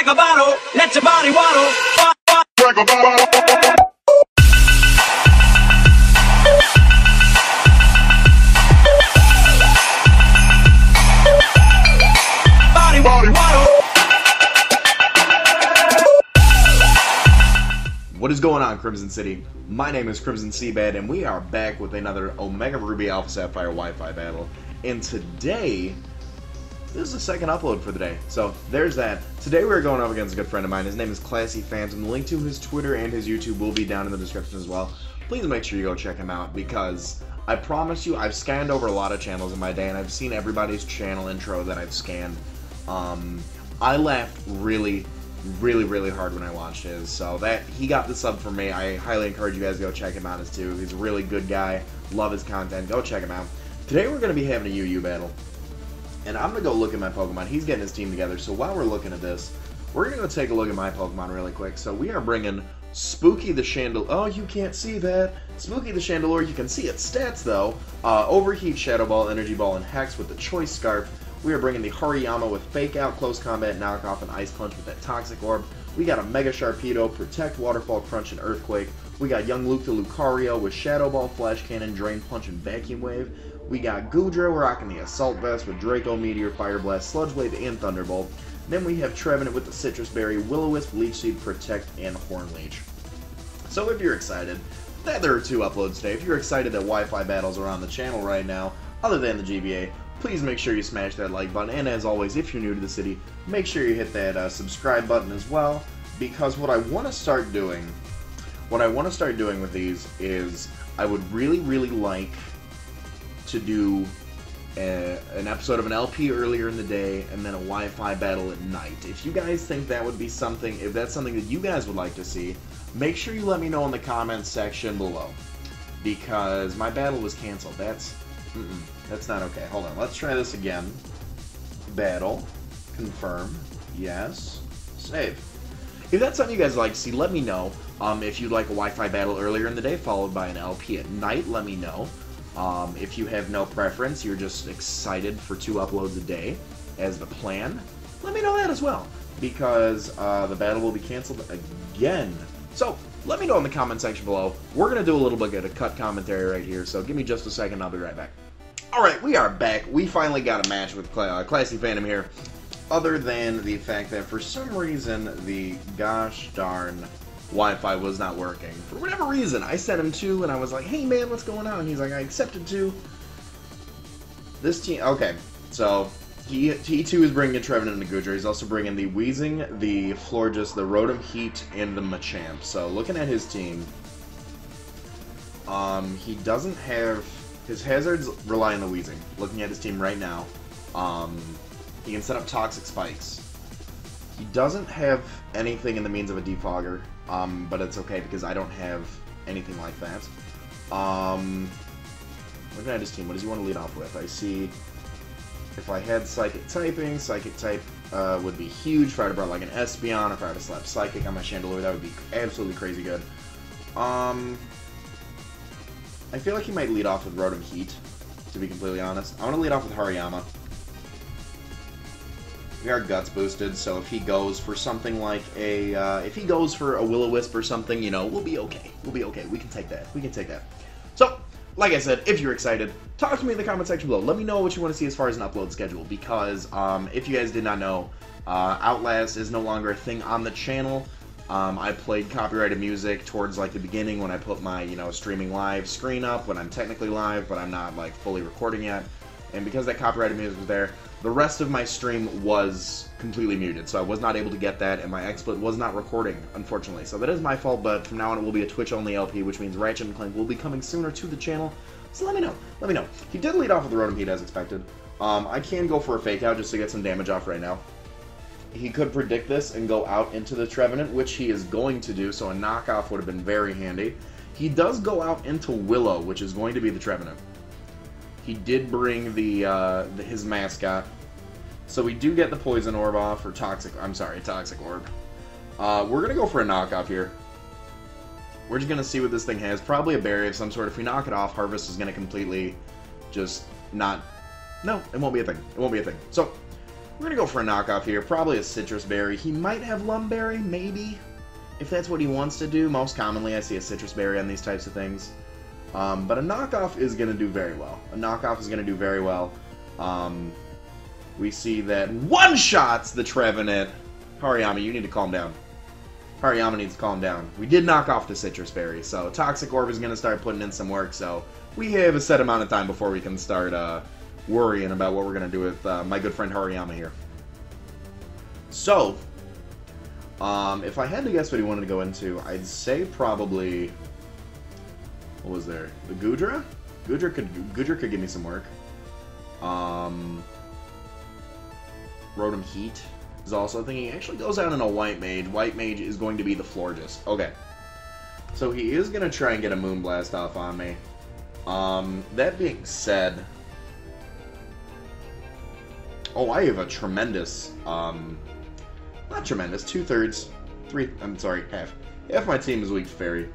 Crack a bottle, let your body waddle. Crack a bottle. What is going on, Crimson City? My name is Crimson CBAD, and we are back with another Omega Ruby Alpha Sapphire Wi-Fi battle. And today, this is the second upload for the day. So, there's that. Today we're going up against a good friend of mine. His name is ClassyPhantom. The link to his Twitter and his YouTube will be down in the description as well. Please make sure you go check him out, because I promise you, I've scanned over a lot of channels in my day, and I've seen everybody's channel intro that I've scanned. I laughed really hard when I watched his, so that he got the sub for me. I highly encourage you guys to go check him out as too. He's a really good guy. Love his content. Go check him out. Today we're going to be having a UU battle, and I'm going to go look at my Pokemon. He's getting his team together, so while we're looking at this, we're going to go take a look at my Pokemon really quick. So we are bringing Spooky the Chandelure. Oh, you can't see that. Spooky the Chandelure. You can see its stats though. Overheat, Shadow Ball, Energy Ball, and Hex with the Choice Scarf. We are bringing the Hariyama with Fake Out, Close Combat, Knockoff, and Ice Punch with that Toxic Orb. We got a Mega Sharpedo, Protect, Waterfall, Crunch, and Earthquake. We got Young Luke the Lucario with Shadow Ball, Flash Cannon, Drain Punch, and Vacuum Wave. We got Goodra rocking the Assault Vest with Draco, Meteor, Fire Blast, Sludge Wave, and Thunderbolt. Then we have Trevenant with the Citrus Berry, Will-O-Wisp, Leech Seed, Protect, and Horn Leech. So if you're excited, there are 2 uploads today. If you're excited that Wi-Fi battles are on the channel right now, other than the GBA, please make sure you smash that like button, and as always, if you're new to the city, make sure you hit that subscribe button as well, because what I want to start doing with these is I would really like to do an episode of an LP earlier in the day and then a Wi-Fi battle at night. If you guys think that would be something, if that's something that you guys would like to see, make sure you let me know in the comments section below, because my battle was canceled. That's not okay. Hold on. Let's try this again. Battle. Confirm. Yes. Save. If that's something you guys would like to see, let me know. If you'd like a Wi-Fi battle earlier in the day followed by an LP at night, let me know. If you have no preference, you're just excited for 2 uploads a day as the plan, let me know that as well, because the battle will be canceled again. So, let me know in the comment section below. We're going to do a little bit of a cut commentary right here, so give me just a second, I'll be right back. Alright, we are back. We finally got a match with ClassyPhantom here, other than the fact that for some reason the gosh darn Wi-Fi was not working. For whatever reason, I sent him 2, and I was like, hey man, what's going on? And he's like, I accepted 2. This team, okay, so he too is bringing in Trevenant and the Goodra. He's also bringing the Weezing, the Florges, the Rotom Heat, and the Machamp. So looking at his team, he doesn't have, his hazards rely on the Weezing. Looking at his team right now, he can set up Toxic Spikes. He doesn't have anything in the means of a Defogger, but it's okay because I don't have anything like that. Looking at his team, what does he want to lead off with? I see, if I had Psychic Typing, Psychic Type would be huge. If I had brought like an Espeon, if I had to slap Psychic on my Chandelure, that would be absolutely crazy good. I feel like he might lead off with Rotom Heat, to be completely honest. I want to lead off with Hariyama. We are Guts boosted, so if he goes for something like a, if he goes for a Will-O-Wisp or something, you know, we'll be okay. We'll be okay. We can take that. We can take that. So, like I said, if you're excited, talk to me in the comment section below. Let me know what you want to see as far as an upload schedule, because if you guys did not know, Outlast is no longer a thing on the channel. I played copyrighted music towards like the beginning when I put my, you know, streaming live screen up when I'm technically live, but I'm not like fully recording yet. And because that copyrighted music was there, the rest of my stream was completely muted, so I was not able to get that, and my XSplit was not recording, unfortunately. So that is my fault, but from now on it will be a Twitch-only LP, which means Ratchet & Clank will be coming sooner to the channel. So let me know. Let me know. He did lead off with the Rotom Heat as expected. I can go for a Fake Out just to get some damage off right now. He could predict this and go out into the Trevenant, which he is going to do, so a knockoff would have been very handy. He does go out into Willow, which is going to be the Trevenant. He did bring his mascot, so we do get the Poison Orb off, or Toxic Orb. We're going to go for a knockoff here. We're just going to see what this thing has. Probably a berry of some sort. If we knock it off, Harvest is going to completely just not... No, it won't be a thing. It won't be a thing. So, We're going to go for a knockoff here. Probably a Citrus Berry. He might have Lumberry, maybe. If that's what he wants to do. Most commonly, I see a Citrus Berry on these types of things. But a knockoff is going to do very well. A knockoff is going to do very well. We see that one-shots the Trevenant. Hariyama, you need to calm down. Hariyama needs to calm down. We did knock off the Citrus Berry, so Toxic Orb is going to start putting in some work, so we have a set amount of time before we can start worrying about what we're going to do with my good friend Hariyama here. So, if I had to guess what he wanted to go into, I'd say probably... What was there? The Goodra? Goodra could give me some work. Rotom Heat is also a thing. He actually goes out in a White Mage. White Mage is going to be the Florges. Okay. So he is going to try and get a Moonblast off on me. That being said... Oh, I have a tremendous... not tremendous. 2/3. I'm sorry, half. Half my team is weak to Fairy.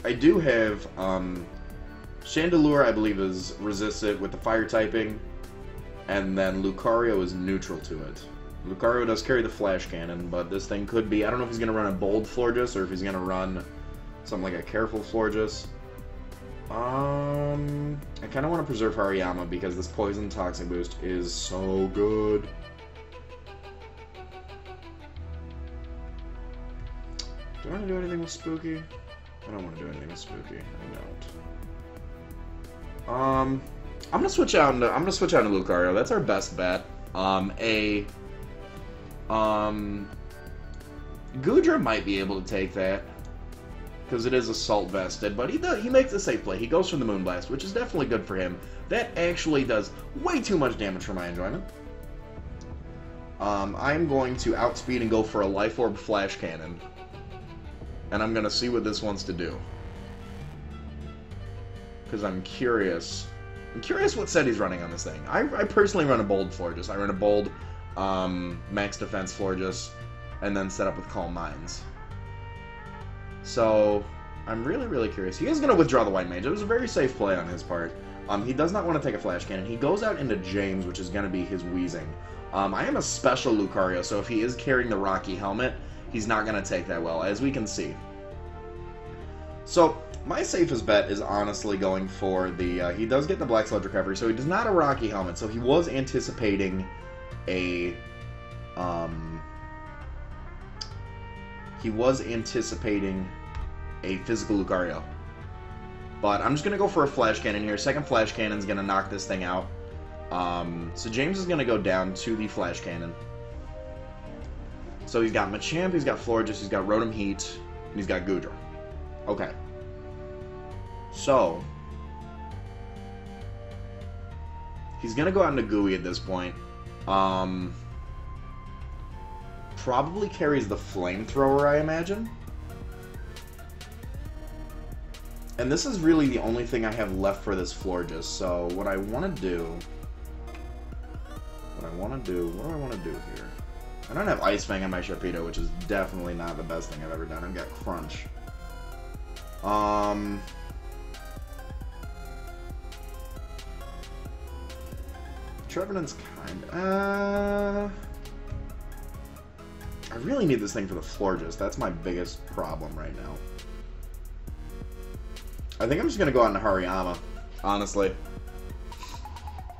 I do have... Chandelure, I believe, is resistant with the Fire typing. And then Lucario is neutral to it. Lucario does carry the Flash Cannon, but this thing could be... I don't know if he's going to run a Bold Florges or if he's going to run something like a Careful Florges. I kind of want to preserve Hariyama because this Poison Toxic Boost is so good. Do I want to do anything with Spooky? I don't want to do anything with Spooky. I don't. I'm gonna switch out into Lucario. That's our best bet. Goodra might be able to take that because it is Assault vested, but he makes a safe play. He goes for the Moonblast, which is definitely good for him. That actually does way too much damage for my enjoyment. I'm going to outspeed and go for a Life Orb Flash Cannon, and I'm gonna see what this wants to do because I'm curious. I'm curious what set he's running on this thing. I personally run a Bold Florges. I run a Bold Max Defense Florges, and then set up with Calm Minds. So, I'm really, really curious. He is going to withdraw the White Mage. It was a very safe play on his part. He does not want to take a Flash Cannon. He goes out into James, which is going to be his Weezing. I am a special Lucario, so if he is carrying the Rocky Helmet, he's not going to take that well, as we can see. So, my safest bet is honestly going for the... he does get the Black Sludge Recovery, so he does not have a Rocky Helmet, so he was anticipating a... he was anticipating a physical Lucario. But I'm just going to go for a Flash Cannon here. Second Flash Cannon is going to knock this thing out. So James is going to go down to the Flash Cannon. So he's got Machamp, he's got Florges, he's got Rotom Heat, and he's got Goodra. Okay. So, he's going to go out into Gooey at this point. Probably carries the Flamethrower, I imagine. And this is really the only thing I have left for this Florges. So, what I want to do... What do I want to do here? I don't have Ice Fang on my Sharpedo, which is definitely not the best thing I've ever done. I've got Crunch. Trevenant's kind... I really need this thing for the Florges. That's my biggest problem right now. I think I'm just going to go out into Hariyama, honestly.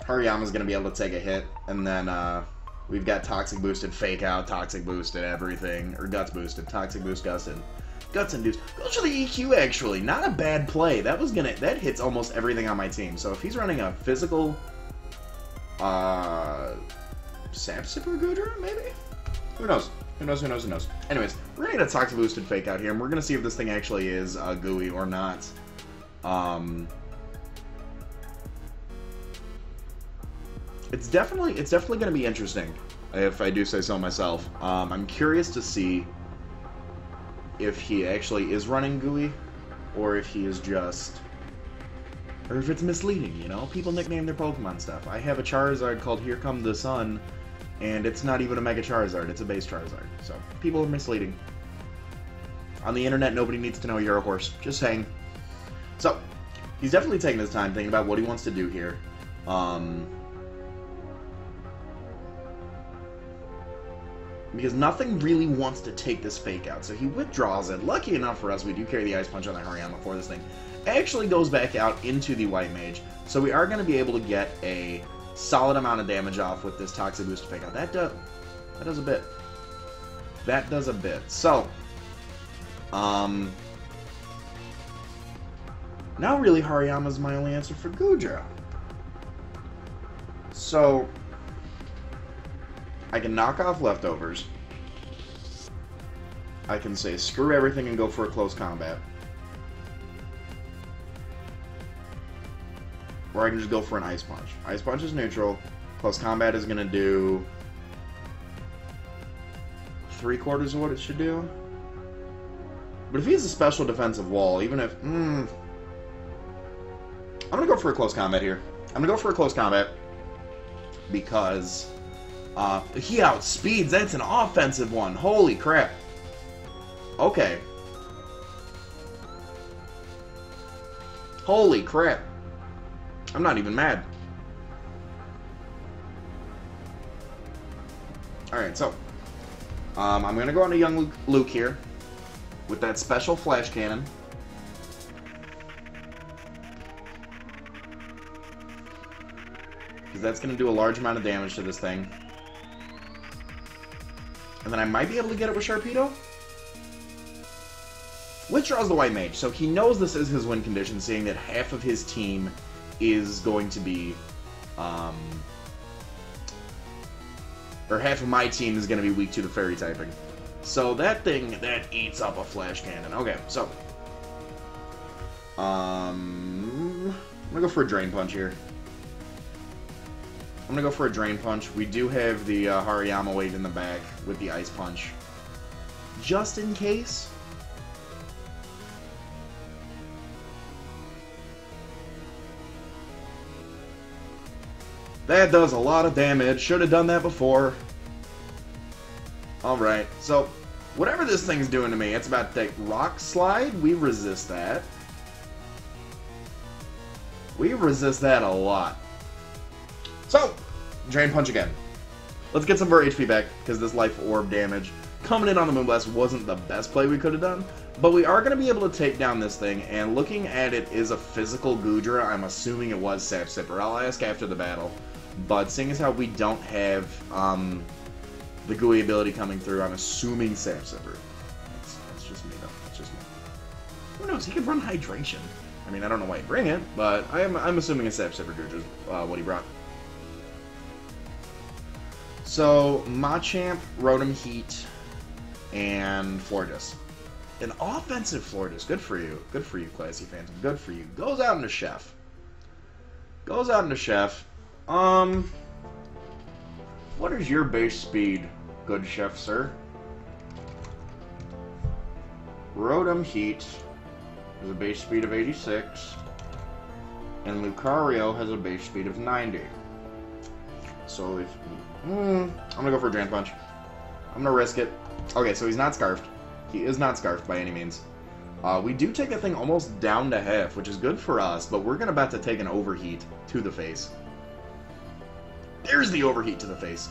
Hariyama's going to be able to take a hit, and then we've got Toxic Boosted, Fake Out, Toxic Boosted, everything, or Guts Boosted, Toxic Boost, Gusted. Guts Induced. Goes for the EQ, actually. Not a bad play. That hits almost everything on my team. So if he's running a physical... Sap Sipper Goodra, maybe? Who knows? Who knows? Anyways, we're going to get a Toxic Boosted Fake Out here, and we're going to see if this thing actually is gooey or not. It's definitely going to be interesting, if I do say so myself. I'm curious to see if he actually is running gooey, or if he is just... Or if it's misleading, you know? People nickname their Pokemon stuff. I have a Charizard called Here Come the Sun, and it's not even a Mega Charizard, it's a base Charizard. So, people are misleading. On the internet, nobody needs to know you're a horse. Just saying. So, he's definitely taking his time thinking about what he wants to do here. because nothing really wants to take this fake out. So he withdraws it. Lucky enough for us, we do carry the Ice Punch on the Hariyama for this thing. Actually goes back out into the White Mage, so we are going to be able to get a solid amount of damage off with this Toxic Boost fake out. That does a bit. That does a bit. So, now really Hariyama's my only answer for Goodra. So, I can knock off leftovers. I can say screw everything and go for a close combat. Or I can just go for an Ice Punch. Ice Punch is neutral. Close combat is going to do 3/4 of what it should do. But if he has a special defensive wall, even if... I'm going to go for a close combat here. I'm going to go for a close combat because he outspeeds. That's an offensive one. Holy crap. Okay. Holy crap. I'm not even mad. Alright, so I'm going to go on to young Luke here with that special flash cannon. Because that's going to do a large amount of damage to this thing. And then I might be able to get it with Sharpedo. Withdraws the White Mage, so he knows this is his win condition, seeing that half of his team is going to be, or half of my team is going to be weak to the fairy typing. So that thing, that eats up a flash cannon. Okay, so, I'm going to go for a Drain Punch here. I'm going to go for a Drain Punch. We do have the Hariyama wave in the back with the Ice Punch. Just in case. That does a lot of damage. Should have done that before. Alright, so whatever this thing's doing to me, it's about to take Rock Slide. We resist that. We resist that a lot. So, Drain Punch again. Let's get some of our HP back, because this Life Orb damage coming in on the Moonblast wasn't the best play we could have done. But we are going to be able to take down this thing, and looking at it is a physical Goodra. I'm assuming it was Sap Sipper. I'll ask after the battle. But seeing as how we don't have the gooey ability coming through, I'm assuming Sap Sipper. That's just me, though. That's just me. Who knows? He could run Hydration. I mean, I don't know why he'd bring it, but I'm assuming a Sap Sipper Goodra is what he brought. So, Machamp, Rotom Heat, and Florges. An offensive Florges. Good for you. Good for you, ClassyPhantom. Good for you. Goes out into Chef. Goes out into Chef. What is your base speed, good Chef, sir? Rotom Heat has a base speed of 86, and Lucario has a base speed of 90. So if I'm gonna go for a Drain Punch. I'm gonna risk it. Okay, so he's not Scarfed. He is not Scarfed by any means. We do take that thing almost down to half, which is good for us, but we're gonna about to take an Overheat to the face. There's the Overheat to the face.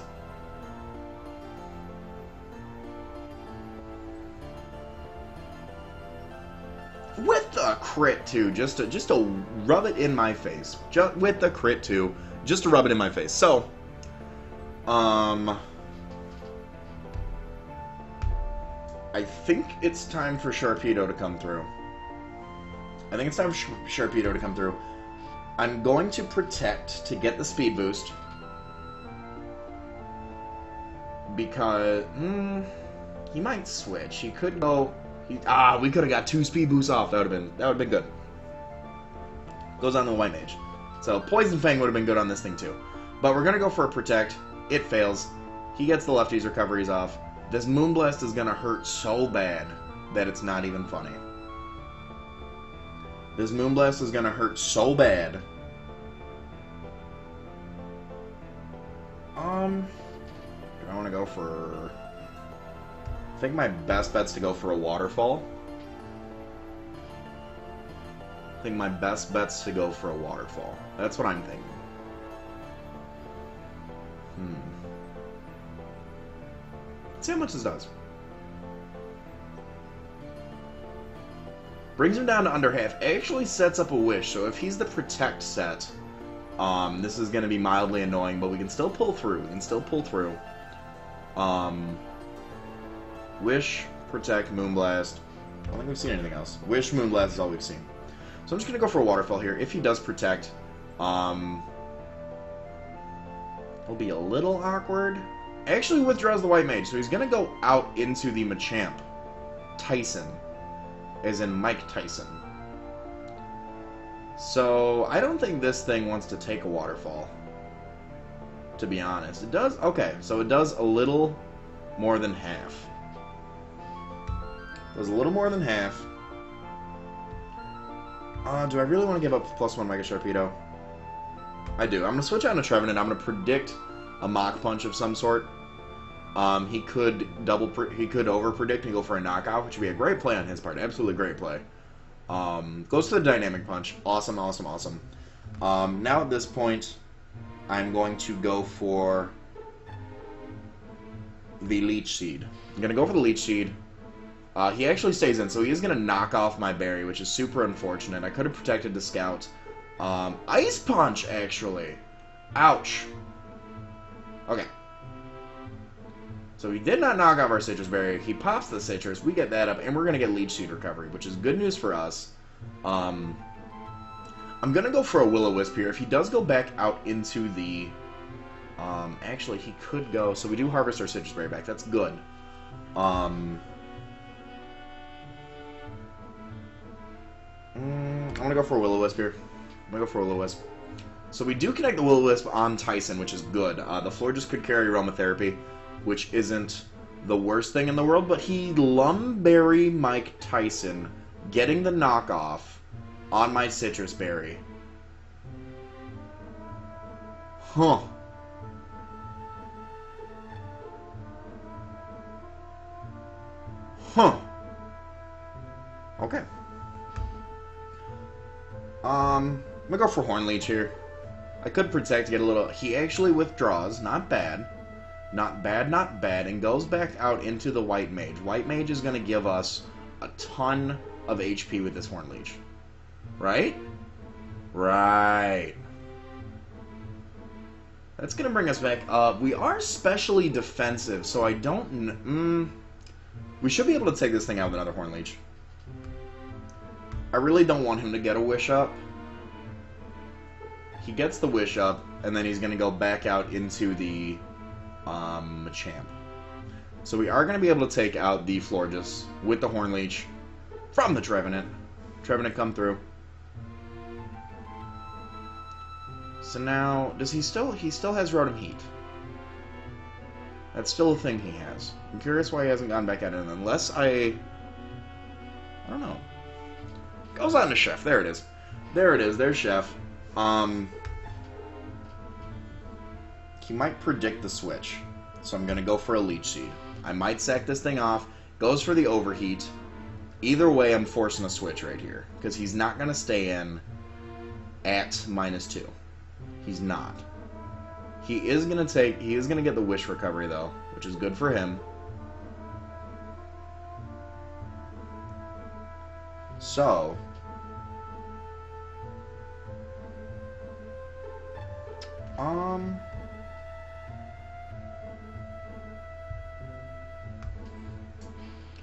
With the crit too, just to rub it in my face. Just with the crit too, just to rub it in my face. So, I think it's time for Sharpedo to come through. I think it's time for Sharpedo to come through. I'm going to Protect to get the speed boost. Because, he might switch. He could go... we could have got 2 speed boosts off. That would have been good. Goes on the White Mage. So, Poison Fang would have been good on this thing too. But we're going to go for a Protect. It fails. He gets the lefties recoveries off. This Moonblast is going to hurt so bad that it's not even funny. This Moonblast is going to hurt so bad. Do I want to go for... I think my best bet's to go for a Waterfall. I think my best bet's to go for a Waterfall. That's what I'm thinking. Let's see how much this does. Brings him down to under half. Actually sets up a wish, so if he's the protect set, this is going to be mildly annoying, but we can still pull through. Wish, protect, Moonblast. I don't think we've seen anything else. Wish, Moonblast is all we've seen. So I'm just going to go for a Waterfall here. If he does protect, it'll be a little awkward. Actually withdraws the White Mage, so he's going to go out into the Machamp. Tyson. As in Mike Tyson. So, I don't think this thing wants to take a Waterfall. To be honest. It does? Okay, so it does a little more than half. Does a little more than half. Do I really want to give up +1 Mega Sharpedo? I do. I'm going to switch out to Trevenant. I'm going to predict a Mach Punch of some sort. He could over-predict and go for a knockout, which would be a great play on his part. Absolutely great play. Goes to the Dynamic Punch. Awesome, awesome, awesome. Now at this point, I'm going to go for the Leech Seed. I'm going to go for the Leech Seed. He actually stays in, so he is going to knock off my berry, which is super unfortunate. I could have protected the Scout. Ice Punch, actually. Ouch. Okay. So he did not knock off our Citrus Berry. He pops the Citrus. We get that up, and we're going to get Leech Seed recovery, which is good news for us. I'm going to go for a Will-O-Wisp here. If he does go back out into the... actually, he could go... So we do harvest our Citrus Berry back. That's good. I'm going to go for a Will-O-Wisp here. So we do connect the Will-O-Wisp on Tyson, which is good. The Florges could carry Aromatherapy, which isn't the worst thing in the world, but he Lumberry Mike Tyson, getting the knockoff on my Citrus Berry. Huh. Okay. I'm gonna go for Horn Leech here. I could protect, get a little... He actually withdraws, not bad. Not bad, not bad, and goes back out into the White Mage. White Mage is going to give us a ton of HP with this Horn Leech. Right? Right. That's going to bring us back up. We are specially defensive, so I don't... we should be able to take this thing out with another Horn Leech. I really don't want him to get a Wish Up. He gets the Wish Up, and then he's going to go back out into the... Machamp. So we are going to be able to take out the Florges with the Horn Leech from the Trevenant. Trevenant come through. So now, does he still has Rotom Heat. That's still a thing he has. I'm curious why he hasn't gone back at it, unless I don't know. Goes on to Chef. There it is. There's Chef. He might predict the switch, so I'm going to go for a Leech Seed. I might sack this thing off, goes for the Overheat. Either way, I'm forcing a switch right here, because he's not going to stay in at -2. He's not. He is going to get the Wish recovery, though, which is good for him. So...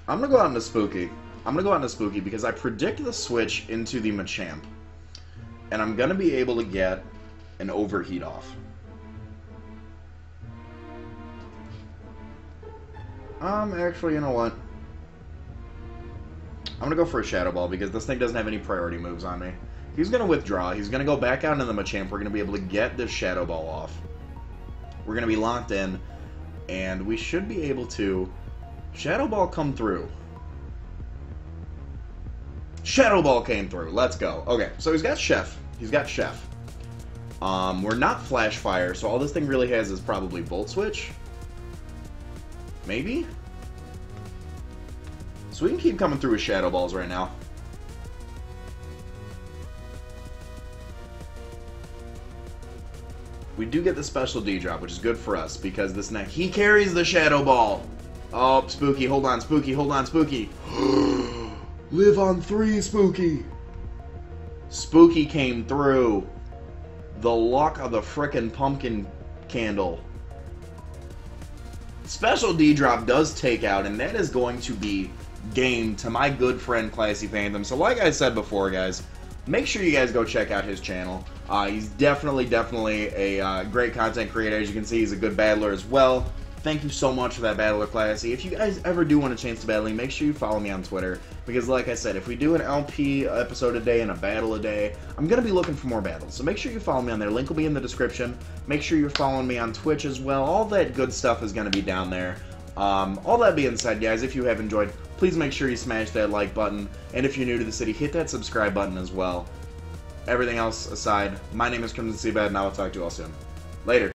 I'm going to go out into Spooky. Because I predict the switch into the Machamp. And I'm going to be able to get an Overheat off. Actually, you know what? I'm going to go for a Shadow Ball because this thing doesn't have any priority moves on me. He's going to withdraw. He's going to go back out into the Machamp. We're going to be able to get this Shadow Ball off. We're going to be locked in. And we should be able to... Shadow Ball come through. Shadow Ball came through. Let's go. Okay, so he's got Chef. We're not Flash Fire, so all this thing really has is probably Volt Switch. Maybe? So we can keep coming through with Shadow Balls right now. We do get the special D-Drop, which is good for us, because this neck... He carries the Shadow Ball! Oh, Spooky, hold on, Spooky, hold on, Spooky. Live on 3, Spooky. Spooky came through. The luck of the frickin' pumpkin candle. Special D drop does take out, and that is going to be game to my good friend ClassyPhantom. So like I said before, guys, make sure you guys go check out his channel. He's definitely a great content creator. As you can see, he's a good battler as well. Thank you so much for that battler, Classy. If you guys ever do want a chance to battling, make sure you follow me on Twitter. Because like I said, if we do an LP episode a day and a battle a day, I'm going to be looking for more battles. So make sure you follow me on there. Link will be in the description. Make sure you're following me on Twitch as well. All that good stuff is going to be down there. All that being said, guys, if you have enjoyed, please make sure you smash that like button. And if you're new to the city, hit that subscribe button as well. Everything else aside, my name is CrimsonCBAD, and I will talk to you all soon. Later.